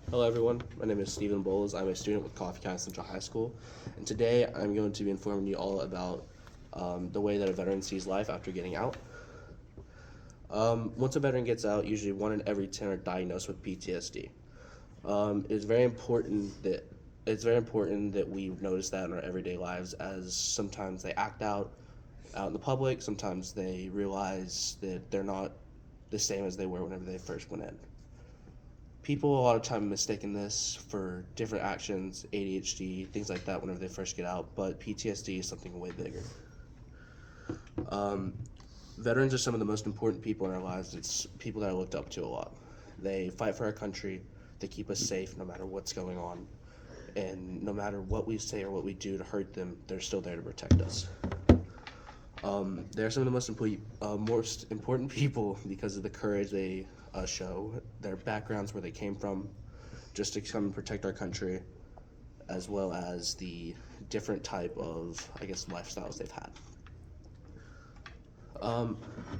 Hello everyone, my name is Stephen Bowles. I'm a student with Coffee County Central High School, and today I'm going to be informing you all about the way that a veteran sees life after getting out. Once a veteran gets out, usually 1 in every 10 are diagnosed with PTSD. It's very important that we notice that in our everyday lives, as sometimes they act out in the public. Sometimes they realize that they're not the same as they were whenever they first went in. People a lot of time mistaken this for different actions, ADHD, things like that whenever they first get out, but PTSD is something way bigger. Um, Veterans are some of the most important people in our lives. It's people that I looked up to a lot. They fight for our country, they keep us safe no matter what's going on, and no matter what we say or what we do to hurt them, they're still there to protect us. They're some of the most important people because of the courage they show, their backgrounds, where they came from, just to come and protect our country, as well as the different type of, lifestyles they've had. Um,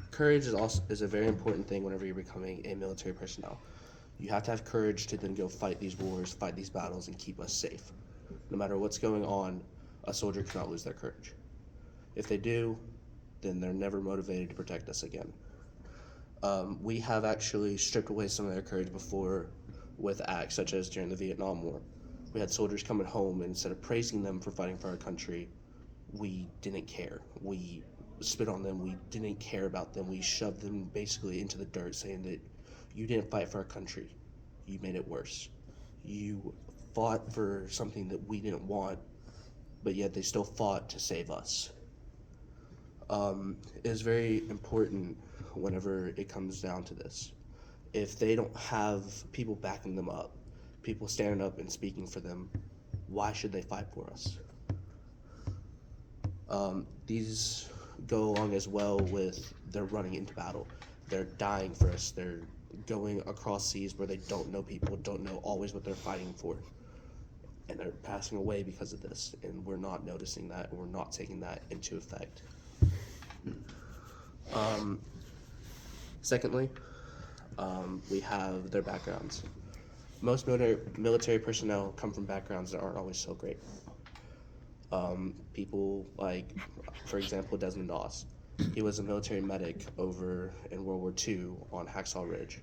Courage is a very important thing whenever you're becoming a military personnel. You have to have courage to then go fight these wars, fight these battles, and keep us safe. No matter what's going on, a soldier cannot lose their courage. If they do, then they're never motivated to protect us again. We have actually stripped away some of their courage before with acts such as during the Vietnam War. We had soldiers coming home, and instead of praising them for fighting for our country, we didn't care. We spit on them. We didn't care about them. We shoved them basically into the dirt, saying that you didn't fight for our country. You made it worse. You fought for something that we didn't want, but yet they still fought to save us. It is very important whenever it comes down to this. If they don't have people backing them up, people standing up and speaking for them, why should they fight for us? These go along as well with they're running into battle. They're dying for us. They're going across seas where they don't know people, don't know always what they're fighting for. And they're passing away because of this. And we're not noticing that, and we're not taking that into effect. Secondly, we have their backgrounds. Most military personnel come from backgrounds that aren't always so great. People like, for example, Desmond Doss. He was a military medic over in World War II on Hacksaw Ridge.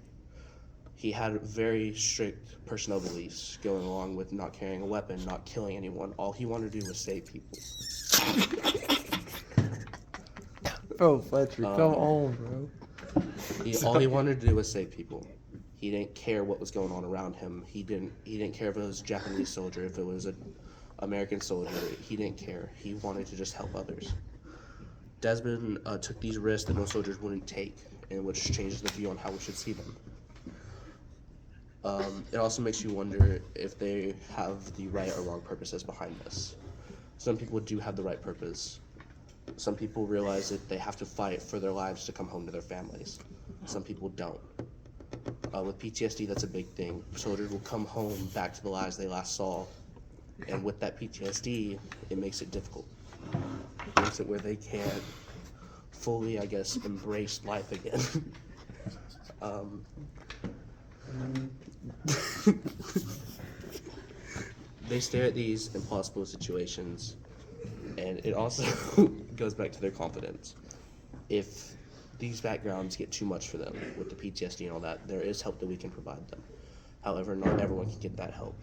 He had very strict personnel beliefs going along with not carrying a weapon, not killing anyone. All he wanted to do was save people. Bro, Fletcher, come on, bro. All he wanted to do was save people. He didn't care what was going on around him. He didn't care if it was a Japanese soldier, if it was an American soldier. He didn't care. He wanted to just help others. Desmond took these risks that most soldiers wouldn't take, and which changes the view on how we should see them. It also makes you wonder if they have the right or wrong purposes behind this. Some people do have the right purpose. Some people realize that they have to fight for their lives to come home to their families. Some people don't. With PTSD, that's a big thing. Soldiers will come home back to the lives they last saw, and with that PTSD, it makes it difficult. It makes it where they can't fully, embrace life again. They stare at these impossible situations, and it also goes back to their confidence. If these backgrounds get too much for them with the PTSD and all that, there is help that we can provide them. However, not everyone can get that help.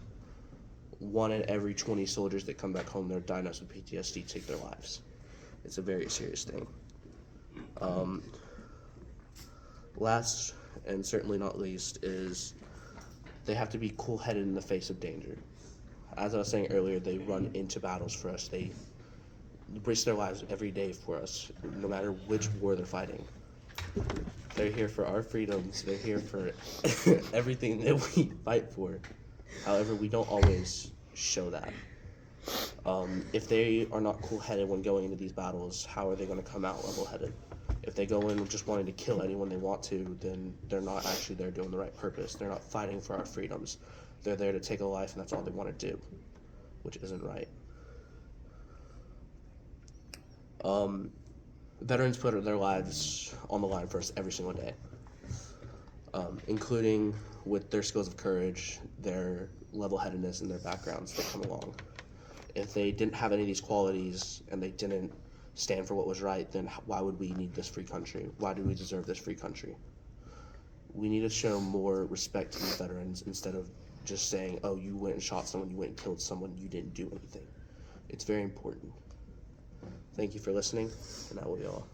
1 in every 20 soldiers that come back home that are diagnosed with PTSD take their lives. It's a very serious thing. Last and certainly not least is they have to be cool-headed in the face of danger. As I was saying earlier, they run into battles for us. They risk their lives every day for us, no matter which war they're fighting. They're here for our freedoms. They're here for everything that we fight for. However, we don't always show that. If they are not cool-headed when going into these battles, how are they going to come out level-headed? If they go in just wanting to kill anyone they want to, then they're not actually there doing the right purpose. They're not fighting for our freedoms. They're there to take a life, and that's all they want to do, which isn't right. Veterans put their lives on the line for us every single day. including with their skills of courage, their level-headedness, and their backgrounds that come along. If they didn't have any of these qualities and they didn't stand for what was right, then why would we need this free country? Why do we deserve this free country? We need to show more respect to these veterans instead of just saying, oh, you went and shot someone, you went and killed someone, you didn't do anything. It's very important. Thank you for listening, and that will be all.